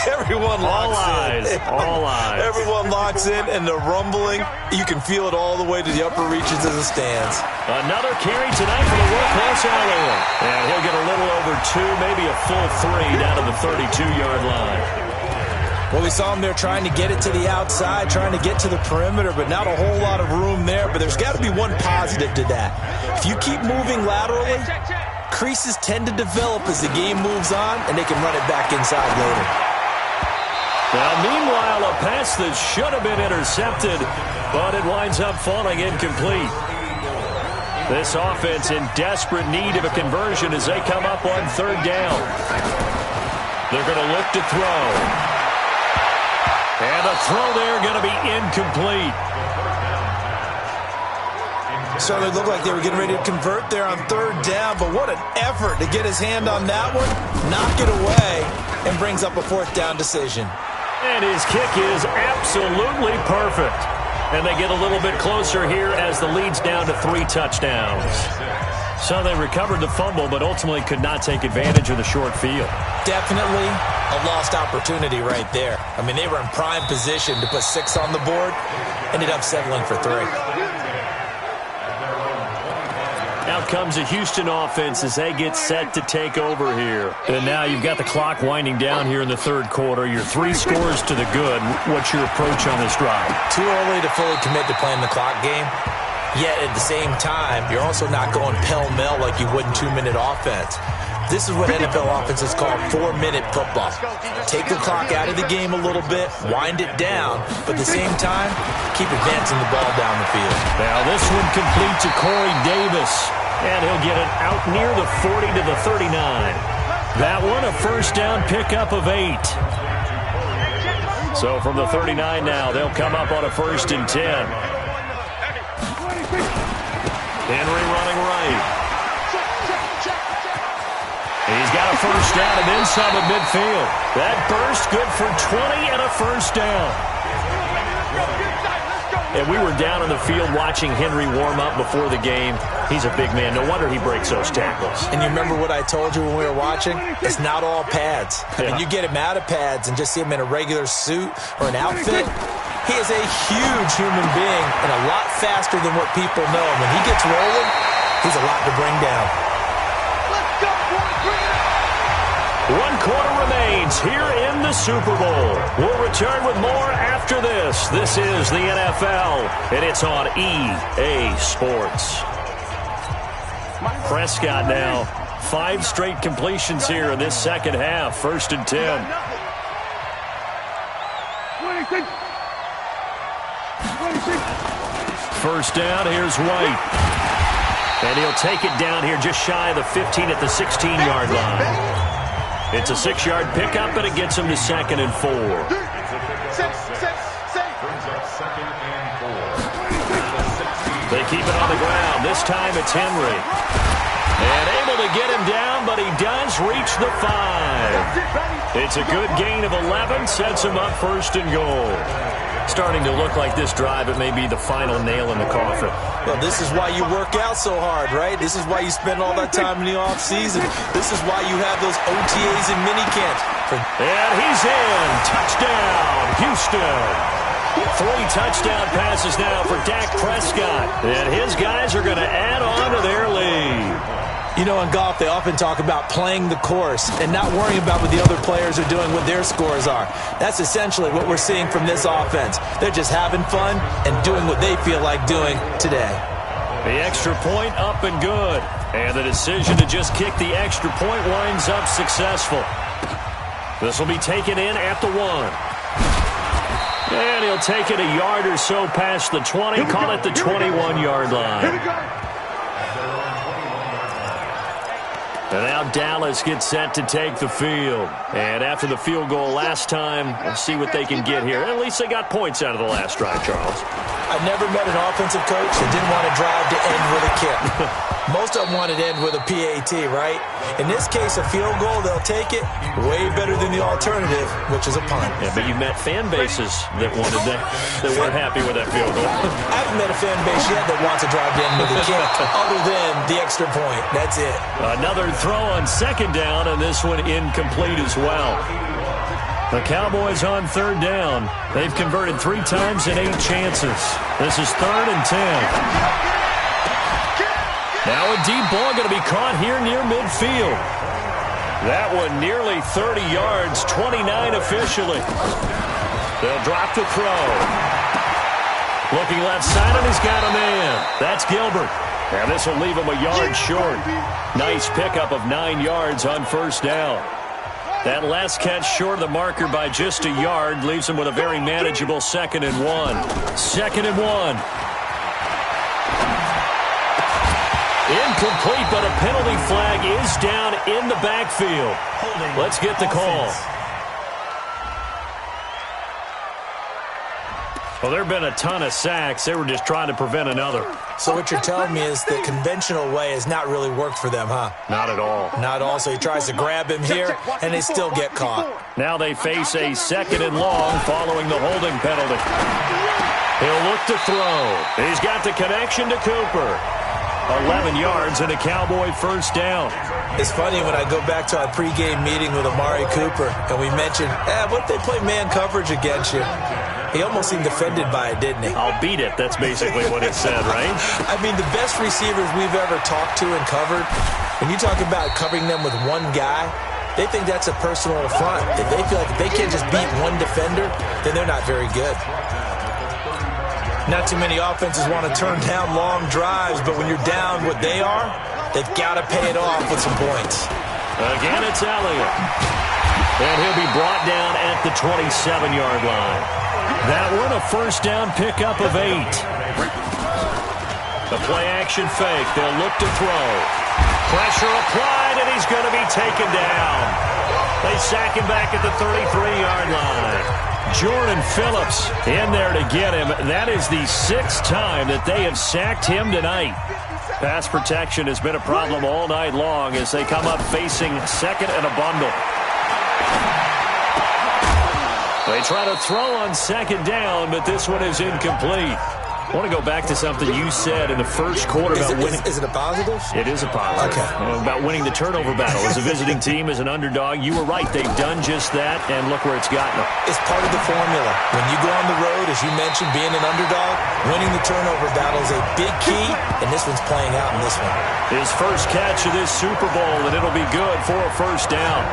everyone locks in. All eyes. Everyone locks in, and the rumbling, you can feel it all the way to the upper reaches of the stands. Another carry tonight for the workhorse Allen. And he'll get a little over 2, maybe a full 3 down to the 32-yard line. Well, we saw him there trying to get it to the outside, trying to get to the perimeter, but not a whole lot of room there. But there's got to be one positive to that. If you keep moving laterally, creases tend to develop as the game moves on, and they can run it back inside later. Now, meanwhile, a pass that should have been intercepted, but it winds up falling incomplete. This offense in desperate need of a conversion as they come up on third down. They're going to look to throw. And a throw there going to be incomplete. So they looked like they were getting ready to convert there on third down, but what an effort to get his hand on that one, knock it away, and brings up a fourth down decision. And his kick is absolutely perfect. And they get a little bit closer here as the lead's down to 3 touchdowns. So they recovered the fumble, but ultimately could not take advantage of the short field. Definitely a lost opportunity right there. I mean, they were in prime position to put 6 on the board, ended up settling for 3. Out comes the Houston offense as they get set to take over here. And now you've got the clock winding down here in the third quarter. Your 3 scores to the good. What's your approach on this drive? Too early to fully commit to playing the clock game. Yet at the same time, you're also not going pell-mell like you would in 2-minute offense. This is what NFL offenses call 4-minute football. Take the clock out of the game a little bit, wind it down, but at the same time, keep advancing the ball down the field. Now this one complete to Corey Davis, and he'll get it out near the 40 to the 39. That one a first down pickup of 8. So from the 39 now, they'll come up on a 1st and 10. Henry running right. He's got a first down and then some at midfield. That burst good for 20 and a first down. And we were down on the field watching Henry warm up before the game. He's a big man. No wonder he breaks those tackles. And you remember what I told you when we were watching? It's not all pads. Yeah. And you get him out of pads and just see him in a regular suit or an outfit. He is a huge human being and a lot faster than what people know. When he gets rolling, he's a lot to bring down. Let's go, boys. Bring it up. 1 quarter remains here in the Super Bowl. We'll return with more after this. This is the NFL, and it's on EA Sports. Prescott now, 5 straight completions here in this second half. 1st and 10. First down, here's White. And he'll take it down here just shy of the 15 at the 16-yard line. It's a 6-yard pickup, but it gets him to 2nd and 4. They keep it on the ground. This time it's Henry. And able to get him down, but he does reach the 5. It's a good gain of 11, sets him up first and goal. Starting to look like this drive, it may be the final nail in the coffin. Well, this is why you work out so hard, right? This is why you spend all that time in the offseason. This is why you have those OTAs and minicamps. And he's in. Touchdown, Houston. 3 touchdown passes now for Dak Prescott. And his guys are going to add on to their lead. You know, in golf, they often talk about playing the course and not worrying about what the other players are doing, what their scores are. That's essentially what we're seeing from this offense. They're just having fun and doing what they feel like doing today. The extra point up and good. And the decision to just kick the extra point winds up successful. This will be taken in at the 1. And he'll take it a yard or so past the 20, call it the 21-yard line. And now Dallas gets set to take the field. And after the field goal last time, we'll see what they can get here. At least they got points out of the last drive, Charles. I've never met an offensive coach that didn't want to drive to end with a kick. Most of them want it to end with a PAT, right? In this case, a field goal, they'll take it way better than the alternative, which is a punt. Yeah, but you met fan bases that wanted that weren't happy with that field goal. I haven't met a fan base yet that wants to drive to end with a kick other than the extra point. That's it. Another throw on second down, and this one incomplete as well. The Cowboys on third down. They've converted 3 times in 8 chances. This is 3rd and 10. Now a deep ball going to be caught here near midfield. That one nearly 30 yards, 29 officially. They'll drop the throw. Looking left side, and he's got a man. That's Gilbert. And this will leave him a yard short. Nice pickup of 9 yards on first down. That last catch short of the marker by just a yard leaves him with a very manageable 2nd and 1. 2nd and 1. Incomplete, but a penalty flag is down in the backfield. Let's get the call. Well, there have been a ton of sacks. They were just trying to prevent another. So what you're telling me is the conventional way has not really worked for them, huh? Not at all. Not at all. So he tries to grab him here, and they still get caught. Now they face a 2nd and long following the holding penalty. He'll look to throw. He's got the connection to Cooper. 11 yards and a Cowboy first down. It's funny when I go back to our pregame meeting with Amari Cooper, and we mentioned, what if they play man coverage against you? He almost seemed offended by it, didn't he? I'll beat it. That's basically what it said, right? I mean, the best receivers we've ever talked to and covered, when you talk about covering them with one guy, they think that's a personal affront. If they feel like if they can't just beat one defender, then they're not very good. Not too many offenses want to turn down long drives, but when you're down what they are, they've got to pay it off with some points. Again, it's Elliott. And he'll be brought down at the 27-yard line. That one a first down pickup of 8. The play-action fake. They'll look to throw. Pressure applied, and he's going to be taken down. They sack him back at the 33-yard line. Jordan Phillips in there to get him. That is the 6th time that they have sacked him tonight. Pass protection has been a problem all night long as they come up facing 2nd and a bundle. They try to throw on 2nd down, but this one is incomplete. I want to go back to something you said in the first quarter about winning. Is it a positive? It is a positive. Okay. About winning the turnover battle. As a visiting team, as an underdog, you were right. They've done just that, and look where it's gotten them. It's part of the formula. When you go on the road, as you mentioned, being an underdog, winning the turnover battle is a big key, and this one's playing out in this one. His first catch of this Super Bowl, and it'll be good for a first down.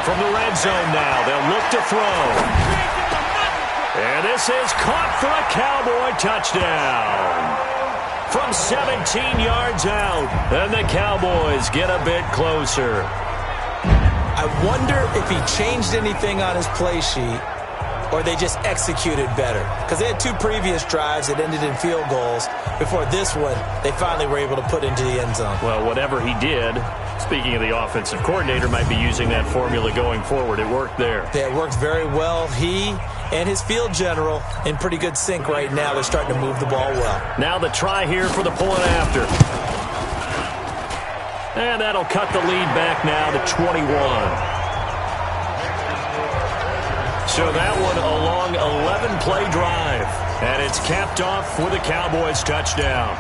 From the red zone now, they'll look to throw. And this is caught for a Cowboy touchdown. From 17 yards out, and the Cowboys get a bit closer. I wonder if he changed anything on his play sheet or they just executed better? Because they had 2 previous drives that ended in field goals. Before this one, they finally were able to put into the end zone. Well, whatever he did, speaking of the offensive coordinator, might be using that formula going forward. It worked there. Yeah, it worked very well. He and his field general in pretty good sync right now. They're starting to move the ball well. Now the try here for the point after. And that'll cut the lead back now to 21. So that one a long 11-play drive. And it's capped off with a Cowboys touchdown.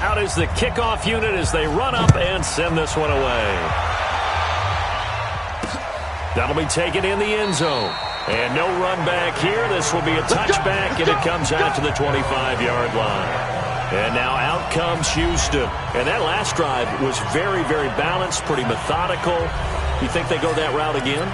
Out is the kickoff unit as they run up and send this one away. That'll be taken in the end zone. And no run back here. This will be a touchback, and it comes out to the 25-yard line. And now out comes Houston. And that last drive was very, very balanced, pretty methodical. You think they go that route again?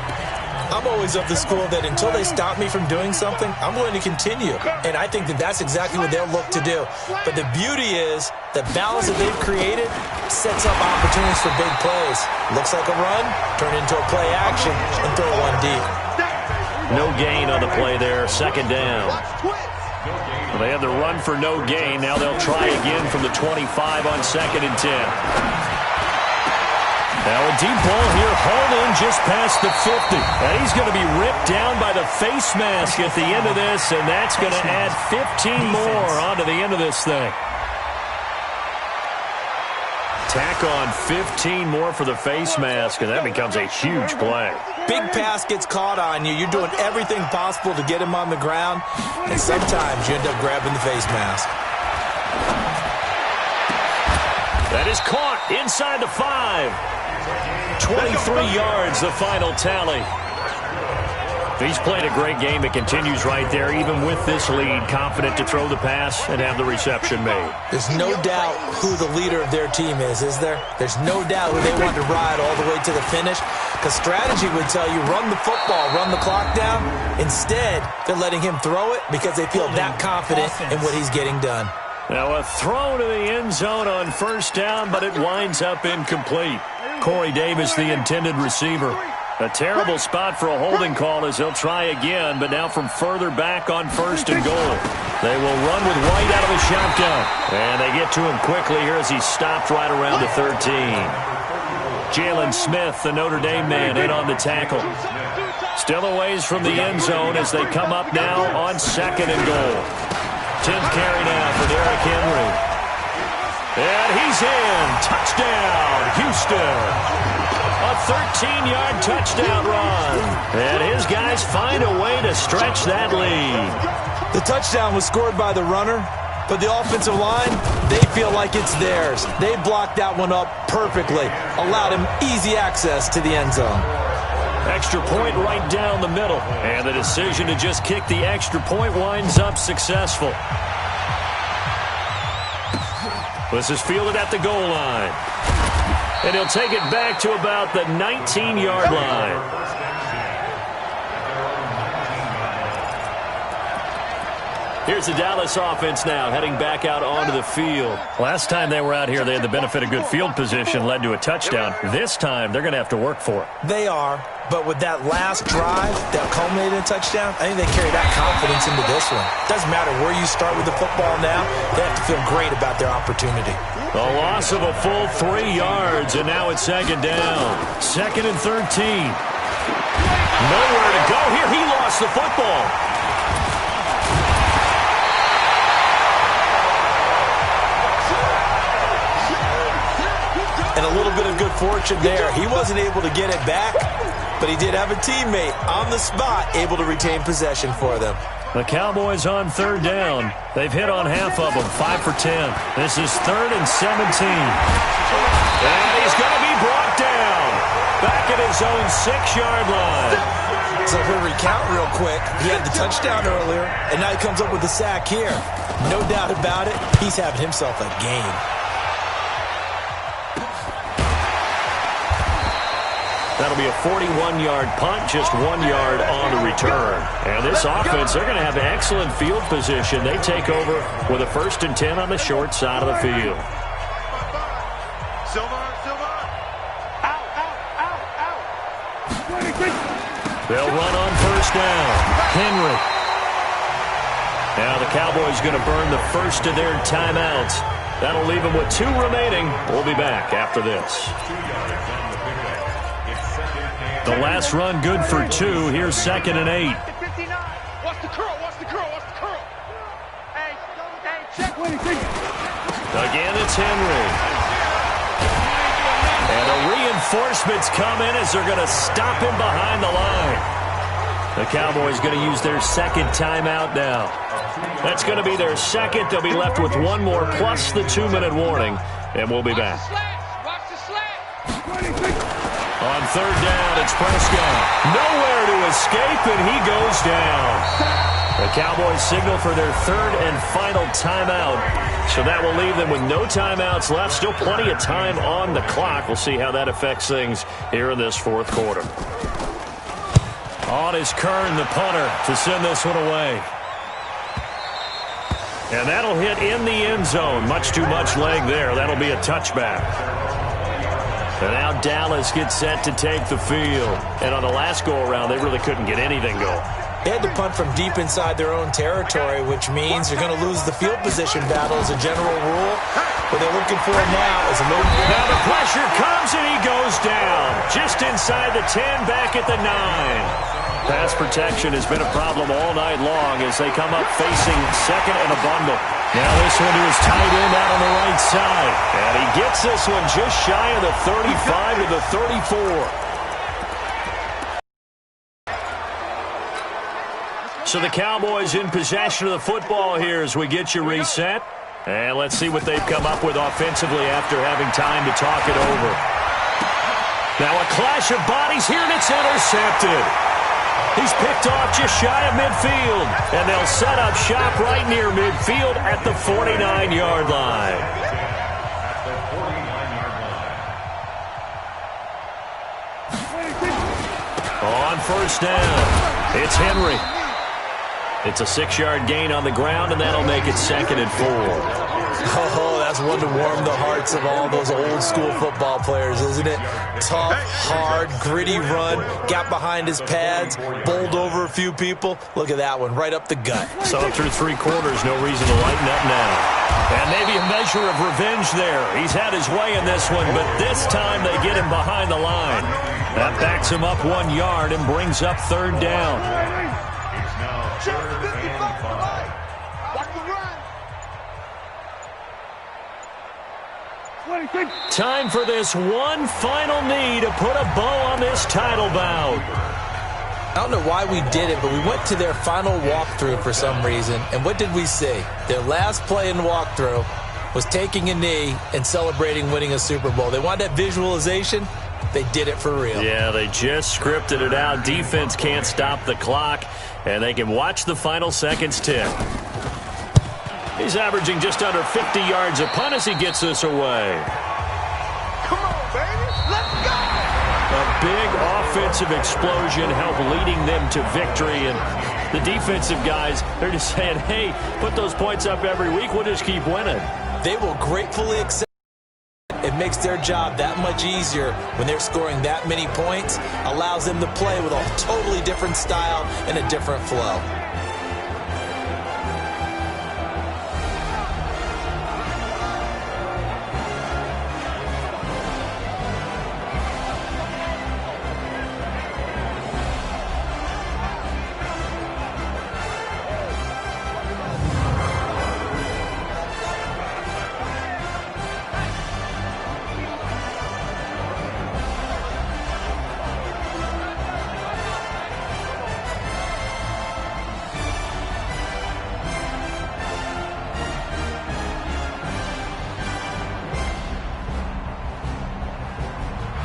I'm always of the school that until they stop me from doing something, I'm going to continue. And I think that that's exactly what they'll look to do. But the beauty is the balance that they've created sets up opportunities for big plays. Looks like a run, turn into a play action, and throw one deep. No gain on the play there, second down. Well, they had the run for no gain. Now they'll try again from the 25 on 2nd and 10. Now a deep ball here, hauled in just past the 50. And he's going to be ripped down by the face mask at the end of this, and that's going to add 15 more onto the end of this thing. Tack on 15 more for the face mask, and that becomes a huge play. Big pass gets caught on you. You're doing everything possible to get him on the ground, and sometimes you end up grabbing the face mask. That is caught inside the 5. 23 yards, the final tally. He's played a great game. It continues right there, even with this lead, confident to throw the pass and have the reception made. There's no doubt who the leader of their team is there? There's no doubt who they want to ride all the way to the finish, because strategy would tell you run the football, run the clock down. Instead, they're letting him throw it because they feel that confident in what he's getting done. Now a throw to the end zone on first down, but it winds up incomplete. Corey Davis, the intended receiver. A terrible spot for a holding call as he'll try again, but now from further back on 1st and goal. They will run with White out of the shotgun. And they get to him quickly here as he's stopped right around the 13. Jalen Smith, the Notre Dame man, in on the tackle. Still a ways from the end zone as they come up now on 2nd and goal. 10th carry now for Derrick Henry. And he's in. Touchdown, Houston. A 13-yard touchdown run. And his guys find a way to stretch that lead. The touchdown was scored by the runner, but the offensive line, they feel like it's theirs. They blocked that one up perfectly, allowed him easy access to the end zone. Extra point right down the middle. And the decision to just kick the extra point winds up successful. This is fielded at the goal line. And he'll take it back to about the 19-yard line. Here's the Dallas offense now, heading back out onto the field. Last time they were out here, they had the benefit of good field position, led to a touchdown. This time, they're going to have to work for it. They are, but with that last drive that culminated in a touchdown, I think they carry that confidence into this one. Doesn't matter where you start with the football now, they have to feel great about their opportunity. A loss of a full 3 yards, and now it's 2nd down. 2nd and 13. Nowhere to go here. He lost the football. And a little bit of good fortune there. He wasn't able to get it back, but he did have a teammate on the spot able to retain possession for them. The Cowboys on 3rd down. They've hit on half of them, 5 for 10. This is 3rd and 17. And he's going to be brought down back at his own 6-yard line. So if we recount real quick, he had the touchdown earlier, and now he comes up with a sack here. No doubt about it, he's having himself a game. That'll be a 41-yard punt, just 1 yard on the return. And this offense, they're going to have excellent field position. They take over with a 1st and 10 on the short side of the field. Silver. Out. They'll run on first down. Henry. Now the Cowboys going to burn the first of their timeouts. That'll leave them with 2 remaining. We'll be back after this. The last run good for 2. Here's 2nd and 8. Watch the curl, watch the curl, watch the curl. Hey, check. Again, it's Henry. And the reinforcements come in as they're going to stop him behind the line. The Cowboys going to use their 2nd timeout now. That's going to be their 2nd. They'll be left with 1 more plus the 2-minute warning, and we'll be back. Watch the slash. On 3rd down, it's Prescott. Nowhere to escape, and he goes down. The Cowboys signal for their 3rd and final timeout. So that will leave them with no timeouts left. Still plenty of time on the clock. We'll see how that affects things here in this 4th quarter. On is Kern, the punter, to send this one away. And that'll hit in the end zone. Much too much leg there. That'll be a touchback. And now Dallas gets set to take the field. And on the last go-around, they really couldn't get anything going. They had to punt from deep inside their own territory, which means you're going to lose the field position battle as a general rule. What they're looking for now is a little more. Now the pressure comes, and he goes down. Just inside the 10, back at the 9. Pass protection has been a problem all night long as they come up facing 2nd and a bundle. Now this one to his tight end out on the right side. And he gets this one just shy of the 35 to the 34. So the Cowboys in possession of the football here as we get you reset. And let's see what they've come up with offensively after having time to talk it over. Now a clash of bodies here, and it's intercepted. He's picked off just shy of midfield. And they'll set up shop right near midfield at the 49-yard line. On first down, it's Henry. It's a 6-yard gain on the ground, and that'll make it 2nd and 4. Oh, that's one to warm the hearts of all those old-school football players, isn't it? Tough, hard, gritty run, got behind his pads, bowled over a few people. Look at that one, right up the gut. So through 3 quarters, no reason to lighten up now. And maybe a measure of revenge there. He's had his way in this one, but this time they get him behind the line. That backs him up 1 yard and brings up 3rd down. Time for this one final knee to put a bow on this title bout. I don't know why we did it, but we went to their final walkthrough for some reason. And what did we see? Their last play in walkthrough was taking a knee and celebrating winning a Super Bowl. They wanted that visualization. They did it for real. Yeah, they just scripted it out. Defense can't stop the clock, and they can watch the final seconds tick. He's averaging just under 50 yards a punt as he gets this away. Come on, baby. Let's go. A big offensive explosion helped leading them to victory, and the defensive guys, they're just saying, hey, put those points up every week. We'll just keep winning. They will gratefully accept. It makes their job that much easier when they're scoring that many points, allows them to play with a totally different style and a different flow.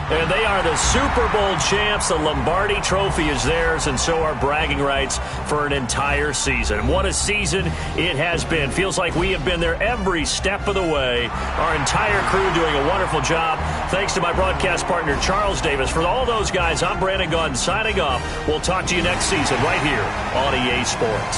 And they are the Super Bowl champs. The Lombardi Trophy is theirs, and so are bragging rights for an entire season. What a season it has been. Feels like we have been there every step of the way. Our entire crew doing a wonderful job. Thanks to my broadcast partner, Charles Davis. For all those guys, I'm Brandon Gaudin signing off. We'll talk to you next season right here on EA Sports.